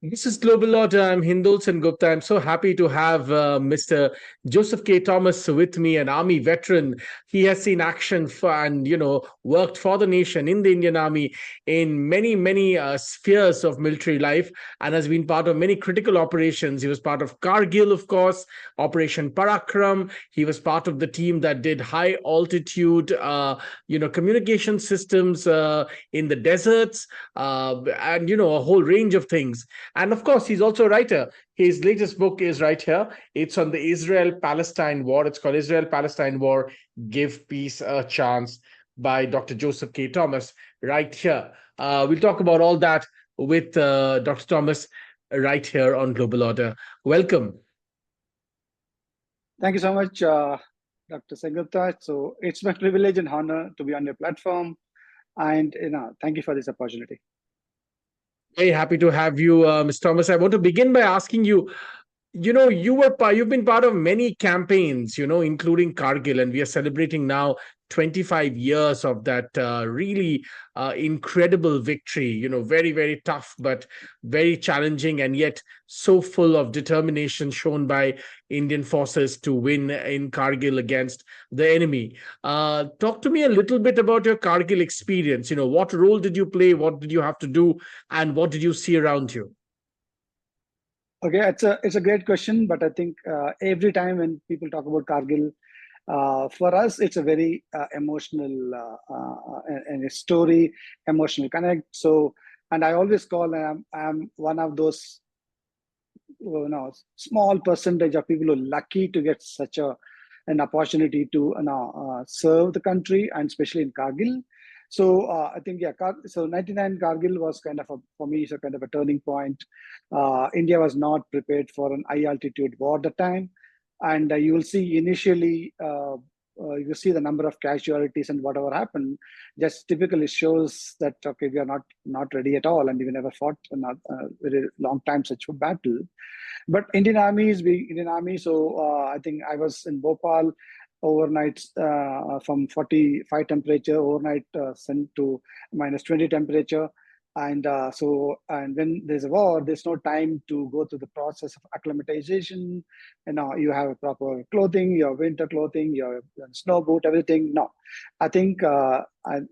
This is Global Order. I'm Hindol Sengupta. I'm so happy to have Mr. Joseph K. Thomas with me, an Army veteran. He has seen action for, and worked for the nation in the Indian Army in many spheres of military life, and has been part of many critical operations. He was part of Kargil, of course, Operation Parakram. He was part of the team that did high altitude, communication systems in the deserts, and a whole range of things. And of course, he's also a writer. His latest book is right here. It's on the Israel-Palestine War. It's called Israel-Palestine War, Give Peace a Chance by Dr. Joseph K. Thomas, right here. We'll talk about all that with Dr. Thomas right here on Global Order. Welcome. Thank you so much, Dr. Sengupta. So it's my privilege and honor to be on your platform. And thank you for this opportunity. Very happy to have you, Ms. Thomas. I want to begin by asking you, you've been part of many campaigns, including Kargil, and we are celebrating now 25 years of that really incredible victory, very, very tough, but very challenging, and yet so full of determination shown by Indian forces to win in Kargil against the enemy. Talk to me a little bit about your Kargil experience. What role did you play? What did you have to do? And what did you see around you? Okay, it's a great question, but I think every time when people talk about Kargil, for us, it's a very emotional and a story, emotional connect. So, and I always call I'm one of those, small percentage of people who are lucky to get such an opportunity to serve the country, and especially in Kargil. So I think, so 99 Kargil was kind of for me, so kind of a turning point. India was not prepared for an high altitude war at the time. And you will see initially, you see the number of casualties and whatever happened, just typically shows that, okay, we are not ready at all. And we never fought a very long time such a battle. But Indian Army is being Indian Army. So I think I was in Bhopal overnight from 45 temperature, overnight sent to -20 temperature. And and when there's a war, there's no time to go through the process of acclimatization. You have proper clothing, your winter clothing, your snow boot, everything. No, I think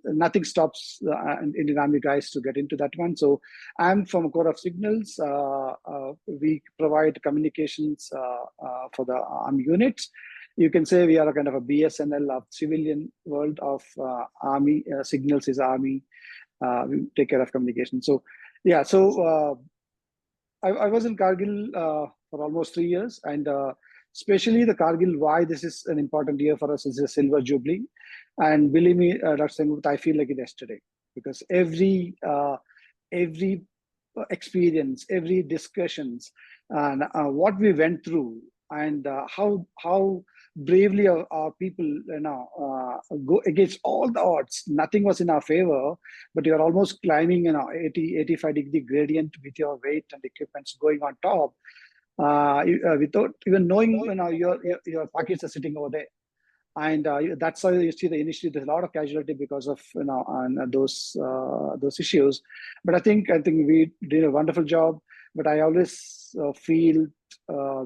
nothing stops the Indian Army guys to get into that one. So I'm from Corps of Signals. We provide communications for the Army units. You can say we are a kind of a BSNL of civilian world of Army. Signals is Army. We take care of communication. So, yeah. So I was in Kargil for almost 3 years, and especially the Kargil. Why this is an important year for us is a silver jubilee, and believe me, Dr. Sengupta, I feel like it yesterday, because every experience, every discussions, and what we went through, and how bravely our people go against all the odds. Nothing was in our favor, but you're almost climbing 80-85 degree gradient with your weight and equipments going on top, without even knowing your pockets are sitting over there. And that's how you see initially there's a lot of casualty because of those issues. But I think we did a wonderful job. But I always feel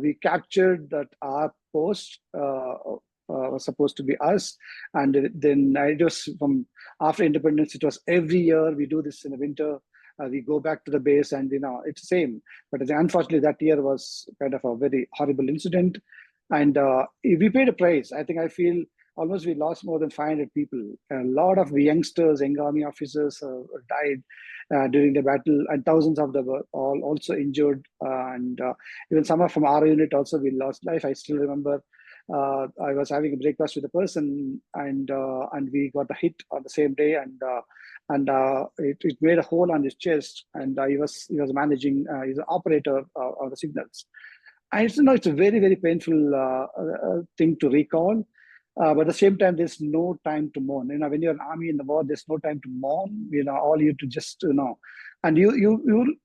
we captured that our post was supposed to be us, and then it was from after independence. It was every year we do this in the winter. We go back to the base, and it's the same. But unfortunately, that year was kind of a very horrible incident, and we paid a price. I feel almost we lost more than 500 people. A lot of youngsters, young army officers died during the battle, and thousands of them were all also injured. And even some from our unit also we lost life. I still remember I was having a breakfast with a person, and we got a hit on the same day, and it made a hole on his chest, and he was managing. He's an operator of the signals. And it's a very, very painful thing to recall. But at the same time, there's no time to mourn. When you're an army in the war, there's no time to mourn. All you to just and you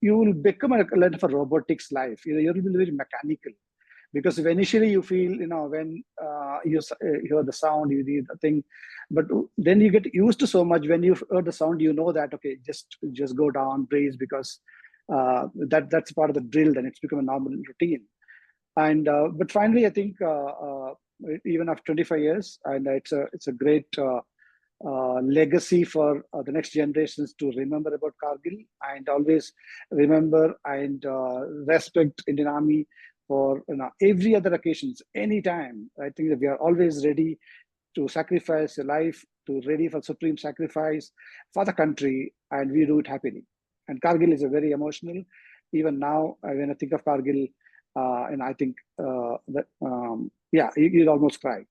will become a kind of a robotics life. You will be very mechanical, because if initially you feel when you hear the sound, you need the thing, but then you get used to so much. When you heard the sound, that okay, just go down, breathe, because that's part of the drill. Then it's become a normal routine. And but finally, I think even after 25 years, and it's a great legacy for the next generations to remember about Kargil and always remember and respect Indian Army for every other occasions, anytime. I think that we are always ready to sacrifice your life, to ready for supreme sacrifice for the country, and we do it happily. And Kargil is a very emotional. Even now, when I think of Kargil, and I think that yeah, you'd almost cry.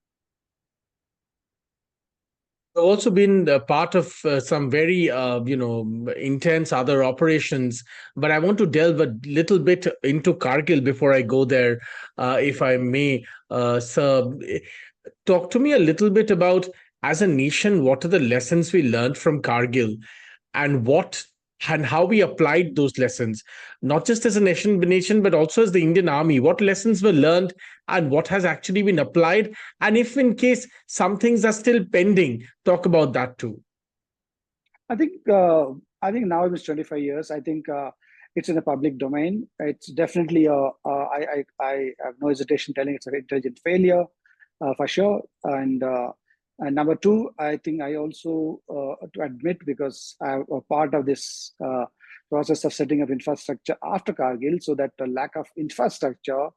I've also been a part of some very, intense other operations, but I want to delve a little bit into Kargil before I go there, if I may. Sir, talk to me a little bit about, as a nation, what are the lessons we learned from Kargil, and what and how we applied those lessons, not just as a nation, but also as the Indian Army. What lessons were learned and what has actually been applied? And if in case some things are still pending, talk about that too. I think now it's 25 years. I think it's in the public domain. It's definitely I have no hesitation telling it's an intelligent failure for sure. And number two, I think I also to admit, because I'm a part of this process of setting up infrastructure after Kargil, so that the lack of infrastructure,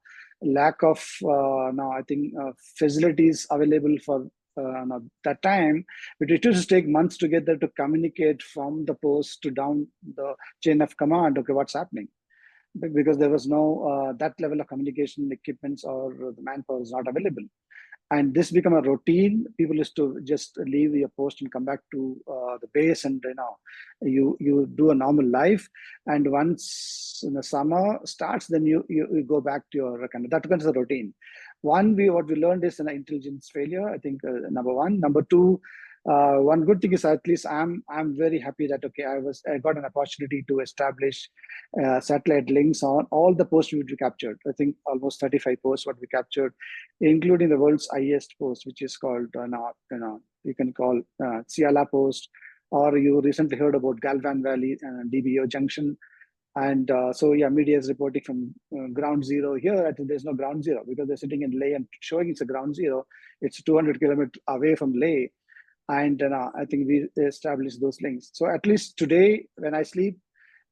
lack of now I think facilities available for that time, but it used to take months together to communicate from the post to down the chain of command. Okay, what's happening? Because there was no that level of communication equipments or the manpower is not available. And this become a routine. People used to just leave your post and come back to the base, and you do a normal life. And once in the summer starts, then you go back to your kind of that becomes a routine. What we learned is an intelligence failure. I think number one. Number two, one good thing is at least I'm very happy that okay I got an opportunity to establish satellite links on all the posts which we captured. I think almost 35 posts what we captured, including the world's highest post, which is called now you can call Siala post, or you recently heard about Galvan Valley and DBO Junction. And so yeah, media is reporting from ground zero here. I think there's no ground zero because they're sitting in Leh and showing it's a ground zero. It's 200 kilometers away from Leh. And I think we established those links. So at least today, when I sleep,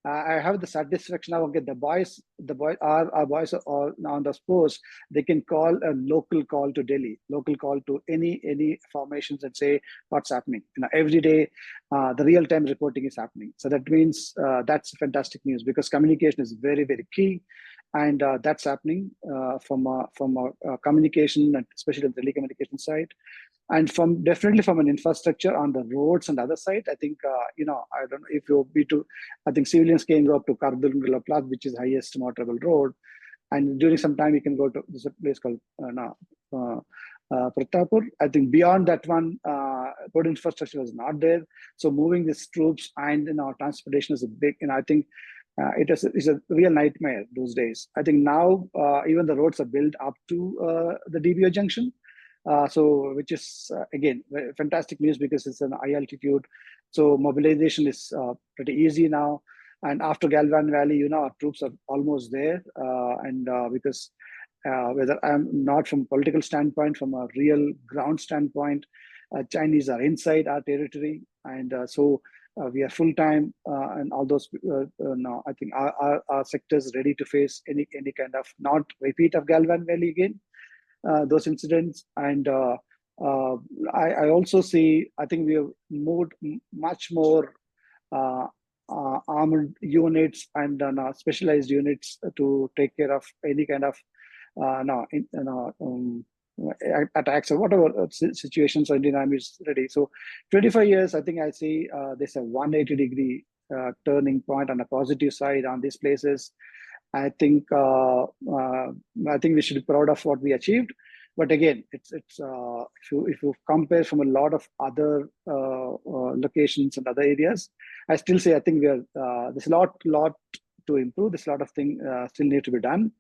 I have the satisfaction of okay, our boys are on the post. They can call a local call to Delhi, local call to any formations and say what's happening. Every day, the real time reporting is happening. So that means that's fantastic news, because communication is very very key. And that's happening from a communication, and especially the telecommunication side. And definitely from an infrastructure on the roads and other side, I think I don't know if you'll be to, I think civilians can go up to Kargil War, which is the highest motorable road, and during some time you can go to this place called Pratapur. I think beyond that one, road infrastructure was not there. So moving these troops and transportation is a big, I think it's a real nightmare those days. I think now even the roads are built up to the DBO junction. So which is again fantastic news, because it's an high altitude, so mobilization is pretty easy now. And after Galvan Valley, our troops are almost there, and because whether I'm not from political standpoint, from a real ground standpoint, Chinese are inside our territory, and so we are full time, and all those now I think our sector is ready to face any kind of not repeat of Galvan Valley again. Those incidents. And I also see, I think we have moved much more armored units and specialized units to take care of any kind of attacks or whatever situations Indian Army is ready. So 25 years, I think I see there's a 180-degree turning point on a positive side on these places. I think we should be proud of what we achieved. But again, it's if you compare from a lot of other locations and other areas, I still say I think we are there's a lot to improve. There's a lot of things still need to be done.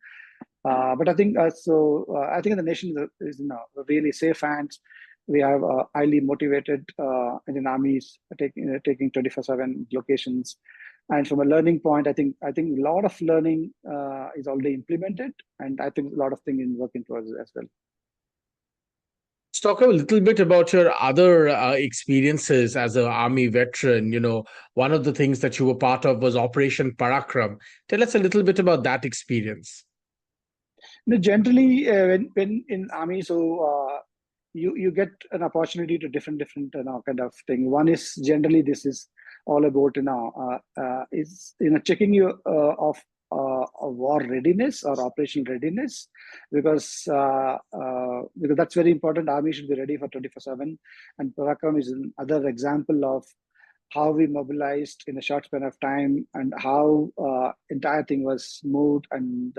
But I think I think the nation is really safe hands. We have highly motivated Indian armies taking 24/7 locations. And from a learning point, I think a lot of learning is already implemented, and I think a lot of things in work in progress as well. Let's talk a little bit about your other experiences as an army veteran. One of the things that you were part of was Operation Parakram. Tell us a little bit about that experience. Generally, when in army, so you get an opportunity to different kind of thing. One is generally this is all about is checking you of war readiness or operational readiness, because that's very important. Army should be ready for 24/7, and Parakram is another example of how we mobilized in a short span of time, and how entire thing was moved and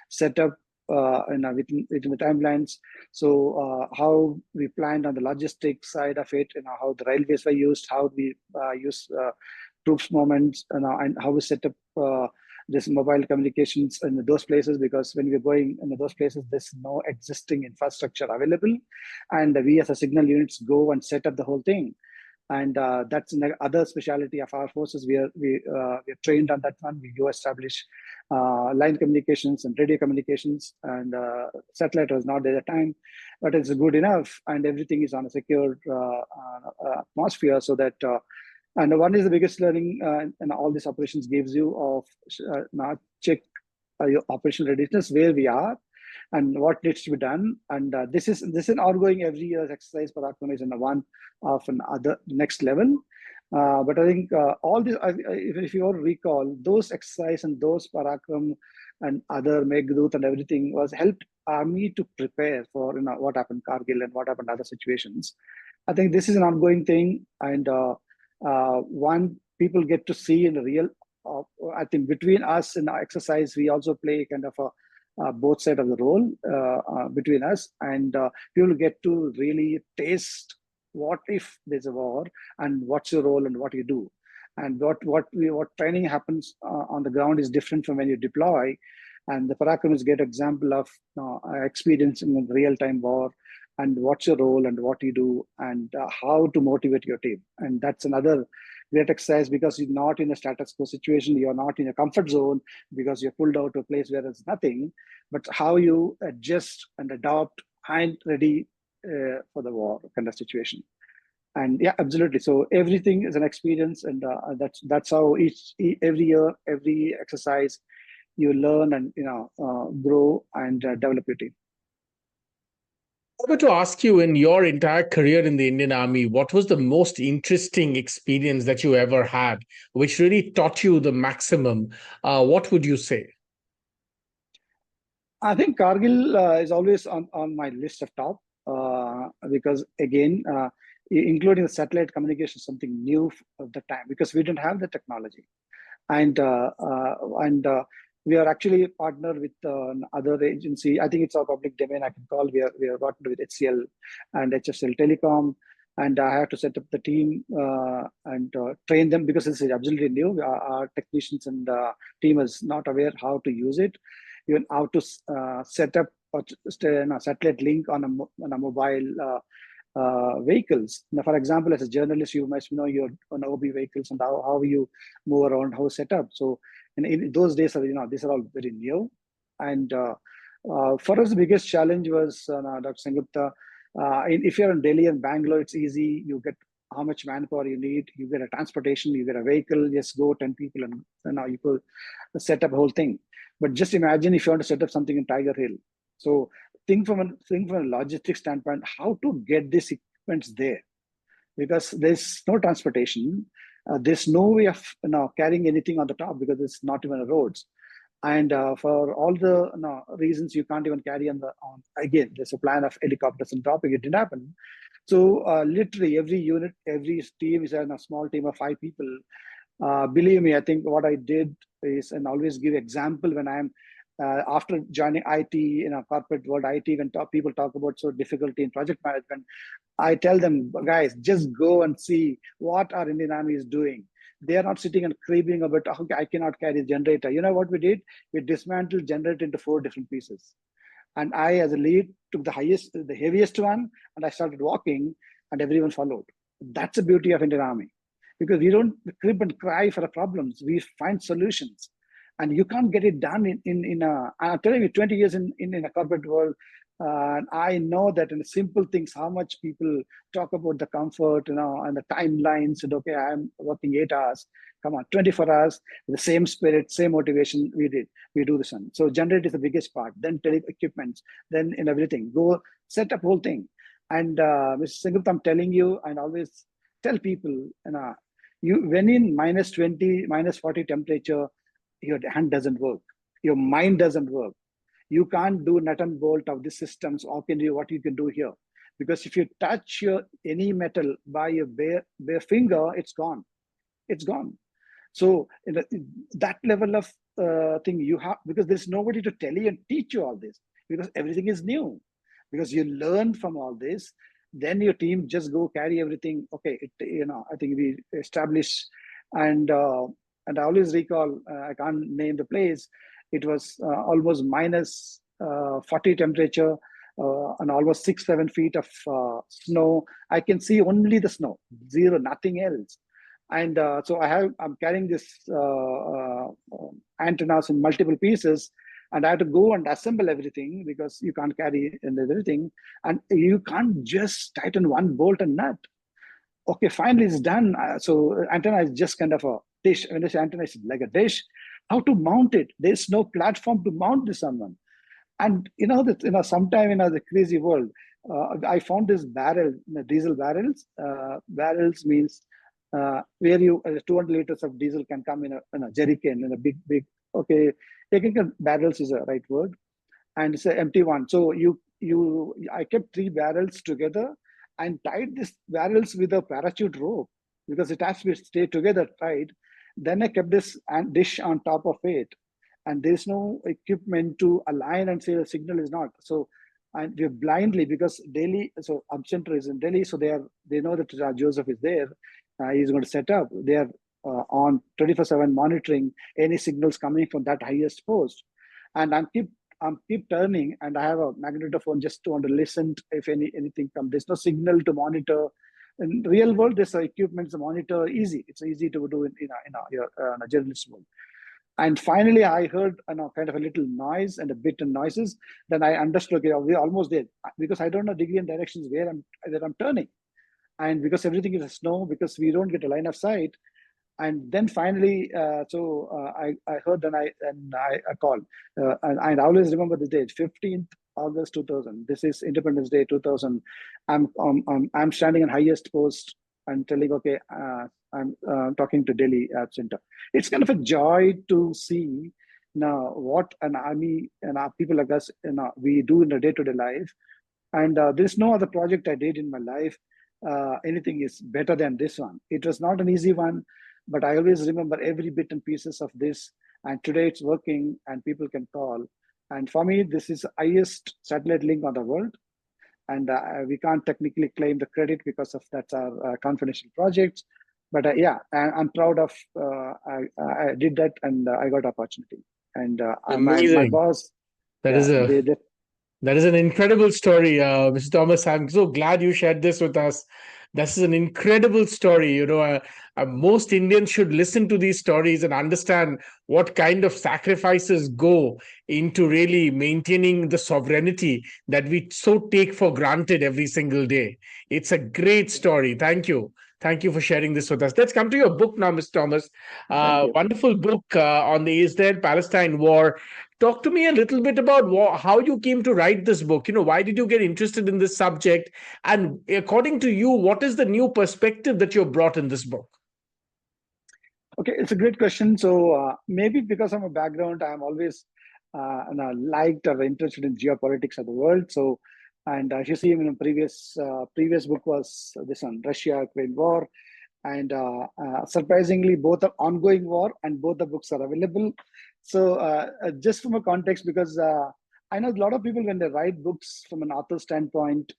set up within the timelines. So how we planned on the logistics side of it, how the railways were used, how we use troops movements, and how we set up this mobile communications in those places, because when we're going in those places, there's no existing infrastructure available, and we as a signal units go and set up the whole thing. And that's another specialty of our forces. We're trained on that one. We go establish line communications and radio communications, and satellite was not there at the time, but it's good enough, and everything is on a secure atmosphere, so that and one is the biggest learning in all these operations gives you of check your operational readiness, where we are and what needs to be done. And this is an ongoing every year's exercise. Parakram is one of another next level. But I think all this, if you all recall, those exercise and those Parakram and other Meghdut and everything was helped army to prepare for what happened Kargil and what happened other situations. I think this is an ongoing thing, and one people get to see in the real. I think between us and our exercise, we also play kind of a both side of the role between us, and people get to really taste what if there's a war, and what's your role and what you do, and what training happens on the ground is different from when you deploy. And the Parakram is a great example of experience in a real-time war, and what's your role and what you do, and how to motivate your team. And that's another great exercise, because you're not in a status quo situation, you're not in a comfort zone because you're pulled out to a place where there's nothing, but how you adjust and adopt and ready for the war kind of situation. And yeah, absolutely. So everything is an experience, and that's how every year, every exercise, you learn and grow and develop your team. I were to ask you, in your entire career in the Indian Army, what was the most interesting experience that you ever had, which really taught you the maximum? What would you say? I think Kargil is always on my list of top, because again, including the satellite communication, something new at the time, because we didn't have the technology, and we are actually partnered with another agency. I think it's our public domain. I can call. We are partnered with HCL and HFCL Telecom, and I have to set up the team and train them, because this is absolutely new. Our technicians and team is not aware how to use it, even how to set up a satellite link on a mobile vehicles. Now, for example, as a journalist, you must know your on OB vehicles and how you move around, how set up. So in those days, these are all very new. And for us, the biggest challenge was Dr. Sengupta. If you're in Delhi and Bangalore, it's easy. You get how much manpower you need. You get a transportation, you get a vehicle, just go 10 people, and now you could set up a whole thing. But just imagine if you want to set up something in Tiger Hill. So think from a logistics standpoint, how to get this equipment there, because there's no transportation, there's no way of carrying anything on the top, because it's not even roads, and for all the reasons you can't even carry on again. There's a plan of helicopters and dropping. It didn't happen. So literally every unit, every team is a small team of 5 people. Believe me, I think what I did is, and always give example when I'm after joining IT in a corporate world, IT, when people talk about so difficulty in project management, I tell them, guys, just go and see what our Indian Army is doing. They are not sitting and cribbing about, okay, I cannot carry generator. You know what we did? We dismantled generator into 4 different pieces. And I, as a lead, took the heaviest one, and I started walking, and everyone followed. That's the beauty of Indian Army. because we don't crib and cry for the problems. We find solutions, and you can't get it done in a. I'm telling you, 20 years in a corporate world. And I know that in the simple things, how much people talk about the comfort, and the timelines. And okay, I'm working 8 hours. Come on, 24 hours, the same spirit, same motivation. We do this one. So generate is the biggest part. Then tele equipments, then in everything. Go set up whole thing. And Mr. Sengupta, I'm telling you, and always tell people, you when in -20, -40 temperature, your hand doesn't work, your mind doesn't work. You can't do nut and bolt of the systems. What you can do here? Because if you touch any metal by your bare finger, it's gone. It's gone. So that level of thing you have, because there's nobody to tell you and teach you all this, because everything is new. Because you learn from all this, then your team just go carry everything. Okay, I think we establish, and I always recall, I can't name the place. It was almost -40 temperature, and almost 6-7 feet of snow. I can see only the snow, zero, nothing else. And so I'm carrying this antennas in multiple pieces, and I had to go and assemble everything, because you can't carry everything, and you can't just tighten one bolt and nut. Okay, finally it's done. So antenna is just kind of a dish. When I say antenna is like a dish, how to mount it? There's no platform to mount this someone. And sometime in the crazy world, I found this barrel, diesel barrels. Barrels means where 200 liters of diesel can come in a jerry can, in a big. Okay, taking barrels is a right word, and it's an empty one. So I kept 3 barrels together and tied these barrels with a parachute rope, because it has to stay together tight. Then I kept this dish on top of it, and there's no equipment to align and say the signal is not. So, and we're blindly, because Delhi, so Abcenter is in Delhi, so they know that Joseph is there. He's going to set up. They are on 24/7 monitoring any signals coming from that highest post, and I'm keep turning, and I have a magnetophone just to want to listen if anything comes. There's no signal to monitor. In real world, there's equipment to monitor easy. It's easy to do in a journalist world. And finally, I heard kind of a little noise and a bit of noises. Then I understood, okay, we're almost there, because I don't know degree and directions where I'm turning, and because everything is snow, because we don't get a line of sight. And then finally, I heard, and I called, and I always remember the date, 15th August 2000. This is Independence Day 2000. I'm standing on highest post and telling, okay, I'm talking to Delhi Center. It's kind of a joy to see now what an army and our people like us, we do in a day-to-day life. And there's no other project I did in my life. Anything is better than this one. It was not an easy one, but I always remember every bit and pieces of this. And today it's working, and people can call. And for me, this is the highest satellite link on the world. And we can't technically claim the credit, because of that's our confidential projects. But yeah, I'm proud of I did that, and I got opportunity. And my boss, That is that is an incredible story, Mr. Thomas. I'm so glad you shared this with us. This is an incredible story. Most Indians should listen to these stories and understand what kind of sacrifices go into really maintaining the sovereignty that we so take for granted every single day. It's a great story. Thank you. Thank you for sharing this with us. Let's come to your book now, Mr. Thomas. Wonderful book on the Israel-Palestine war. Talk to me a little bit about how you came to write this book. Why did you get interested in this subject? And according to you, what is the new perspective that you brought in this book? Okay, it's a great question. So maybe because of my background, I'm always liked or interested in geopolitics of the world. So, and as you see, previous book was this one, Russia-Ukraine war. And surprisingly, both are ongoing war, and both the books are available. So just from a context, because I know a lot of people, when they write books from an author standpoint,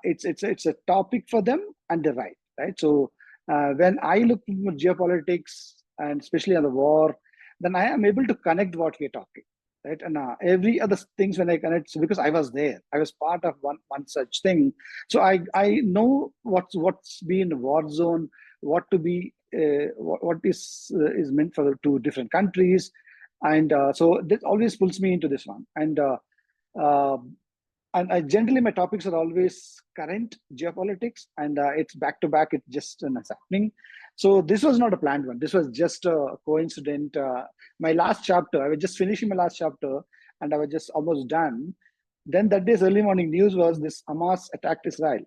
it's a topic for them, and they write, right? So when I look at geopolitics, and especially on the war, then I am able to connect what we're talking, right? And every other things when I connect, because I was there, I was part of one such thing. So I know what's been a war zone what to be, what is meant for the two different countries, and so this always pulls me into this one. Uh, and I generally my topics are always current geopolitics, and it's back to back. It's just it's happening. So this was not a planned one. This was just a coincident. My last chapter, I was just finishing my last chapter, and I was just almost done. Then that day's early morning news was this: Hamas attacked Israel.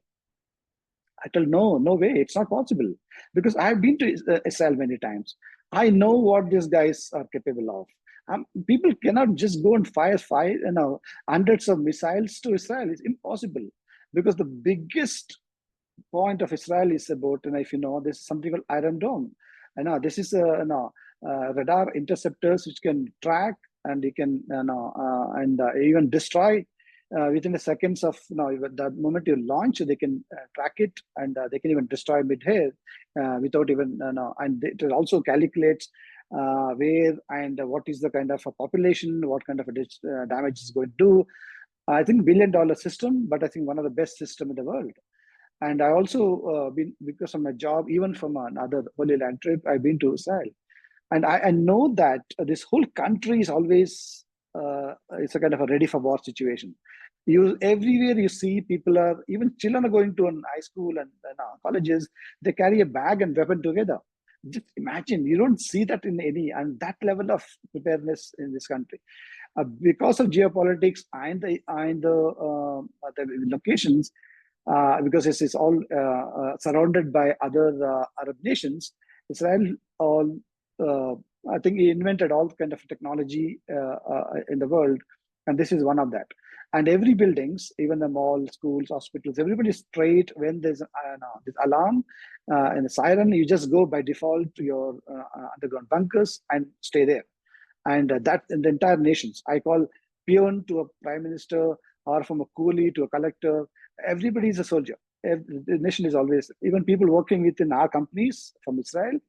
I told, no, no way, it's not possible, because I have been to Israel many times. I know what these guys are capable of. People cannot just go and fire, hundreds of missiles to Israel. It's impossible, because the biggest point of Israel is about, and if you know, this is something called Iron Dome. This is radar interceptors which can track, and you can even destroy within the seconds of the moment you launch. They can track it, and they can even destroy mid-air without even and it also calculates where and what is the kind of a population, what kind of a damage is going to do. I think $1 billion system, but I think one of the best system in the world. And I also been, because of my job, even from another Holy Land trip, I've been to Israel, and I know that this whole country is always it's a kind of a ready for war situation. You everywhere you see people are, even children are going to an high school and colleges. They carry a bag and weapon together. Just imagine, you don't see that in any, and that level of preparedness in this country. Because of geopolitics and the locations, because this is all surrounded by other Arab nations. Israel all, I think he invented all kind of technology in the world, and this is one of that. And every buildings, even the mall, schools, hospitals, everybody is straight. When there's this alarm and the siren, you just go by default to your underground bunkers and stay there. And that in the entire nations, I call peon to a prime minister, or from a coolie to a collector, everybody is a soldier. The nation is always, even people working within our companies from Israel,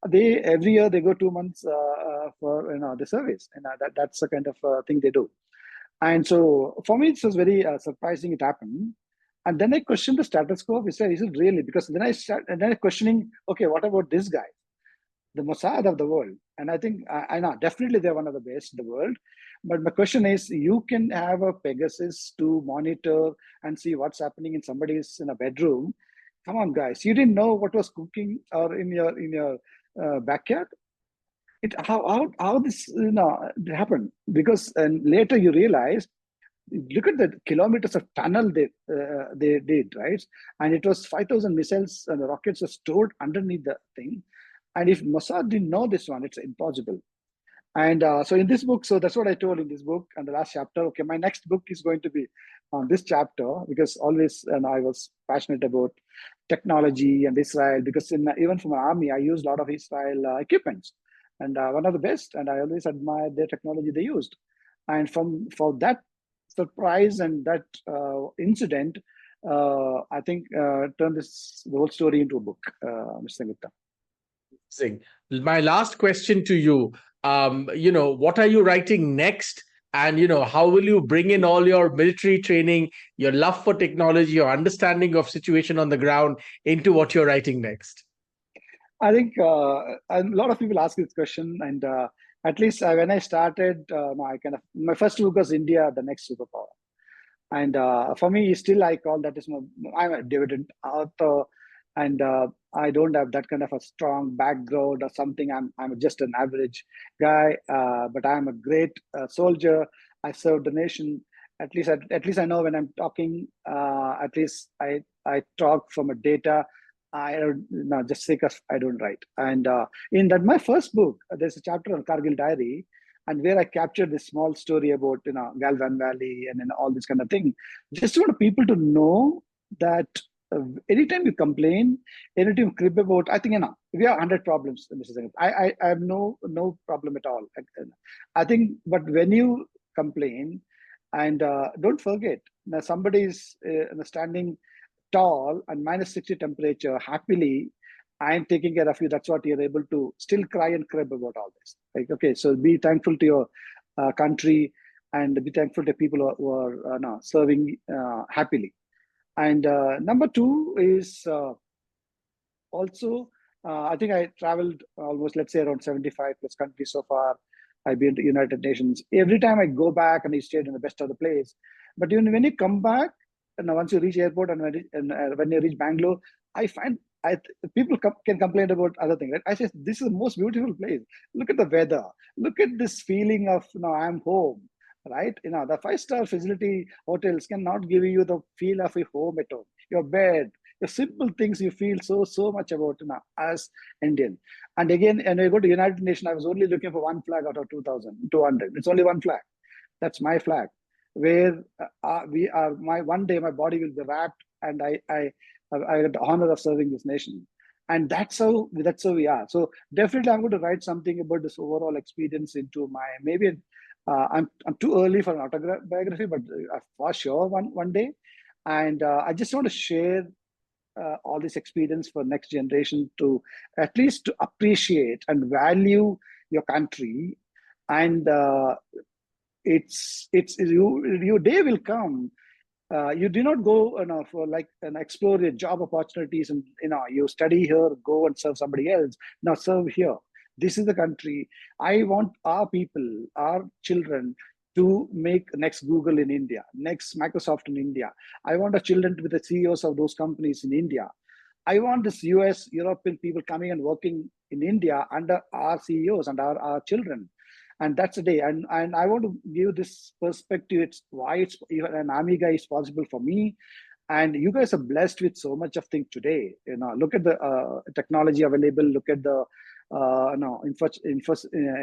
they every year they go 2 months for the service, and that's the kind of thing they do. And so for me, it was very surprising it happened. And then I questioned the status quo of Israel. Is it really? Because then I questioning, okay, what about this guy, the Mossad of the world? And I think I know definitely they're one of the best in the world. But my question is, you can have a Pegasus to monitor and see what's happening in somebody's in a bedroom. Come on, guys, you didn't know what was cooking or in your backyard. How this happened? Because and later you realize, look at the kilometers of tunnel they did, right? And it was 5,000 missiles and the rockets were stored underneath the thing. And if Mossad didn't know this one, it's impossible. And so in this book, so that's what I told in this book and the last chapter. Okay, my next book is going to be on this chapter, because always, and I was passionate about technology and Israel, because even from my army, I used a lot of Israel equipments, and one of the best. And I always admired their technology they used. And for that surprise and that incident, I think turned the whole story into a book, Mr. Sengupta. My last question to you, what are you writing next? And, how will you bring in all your military training, your love for technology, your understanding of situation on the ground into what you're writing next? I think a lot of people ask this question, and at least when I started, my first book was India, the Next Superpower. And for me, still I call that I'm a dividend author, and I don't have that kind of a strong background or something. I'm just an average guy, but I'm a great soldier. I served the nation. At least I know when I'm talking. At least I talk from a data. I don't just say because I don't write. And in that my first book, there's a chapter on Kargil Diary, and where I captured this small story about Galvan Valley and all this kind of thing. Just want people to know that anytime you complain, anytime you crib about, I think we have 100 problems, Mr. Sengupta. I have no problem at all. I think, but when you complain, and don't forget, now somebody is standing tall and -60 temperature happily, I'm taking care of you. That's what you're able to still cry and crib about all this. Like, okay, so be thankful to your country, and be thankful to people who are now serving happily. And number two is also I think I traveled almost, let's say, around 75 plus countries so far. I've been to United Nations. Every time I go back and I stayed in the best of the place. But even when you come back, and once you reach airport and when you reach Bangalore, I find people can complain about other things. Right? I say this is the most beautiful place. Look at the weather. Look at this feeling of I'm home. Right? The 5-star facility hotels cannot give you the feel of a home at home. Your bed, the simple things you feel so much about as Indian. And again, and I go to United Nations, I was only looking for one flag out of 2,200. It's only one flag. That's my flag. Where we are. My one day, my body will be wrapped, and I get the honor of serving this nation. And that's how we are. So definitely, I'm going to write something about this overall experience into my maybe. I'm too early for an autobiography, but for sure one day. And I just want to share all this experience for next generation to at least to appreciate and value your country. And your day will come. You do not go for like and explore your job opportunities, and you study here, go and serve somebody else. Now serve here. This is the country. I want our people, our children, to make next Google in India, next Microsoft in India. I want our children to be the CEOs of those companies in India. I want this US, European people coming and working in India under our CEOs and our children. And that's the day. And I want to give this perspective. It's why it's even an army guy is possible for me. And you guys are blessed with so much of things today. Look at the technology available. Look at the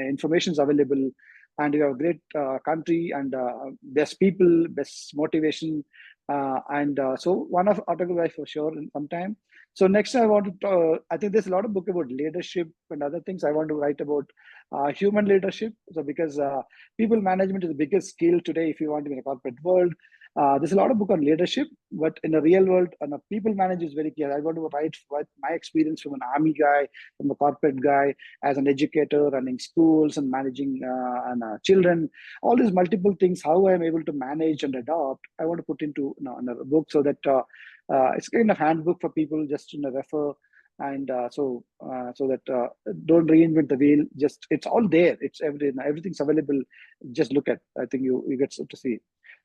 information's available, and you have a great country and best people, best motivation, and so one of autograph for sure in some time. So next, I want to. I think there's a lot of book about leadership and other things. I want to write about human leadership. So because people management is the biggest skill today, if you want to be in a corporate world. There's a lot of book on leadership, but in the real world, people management is very clear. I want to write my experience from an army guy, from a corporate guy, as an educator, running schools and managing children. All these multiple things, how I'm able to manage and adopt. I want to put into a book so that it's kind of handbook for people just to refer. And so that don't reinvent the wheel. Just it's all there. It's everything's available. Just look at. I think you get to see.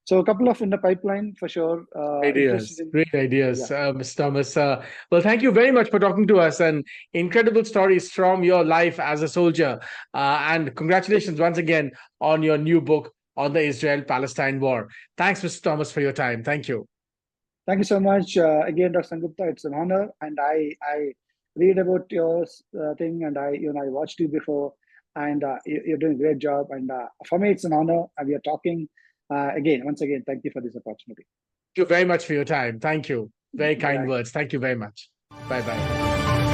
So a couple of in the pipeline for sure. Ideas, great ideas, Yeah. Mr. Thomas. Well, thank you very much for talking to us and incredible stories from your life as a soldier. And congratulations once again on your new book on the Israel-Palestine war. Thanks, Mr. Thomas, for your time. Thank you. Thank you so much again, Dr. Sengupta. It's an honor, and I read about your thing, and I watched you before, and you're doing a great job. And for me, it's an honor. And we are talking once again. Thank you for this opportunity. Thank you very much for your time. Thank you. Very kind Bye-bye. words. Thank you very much. Bye bye.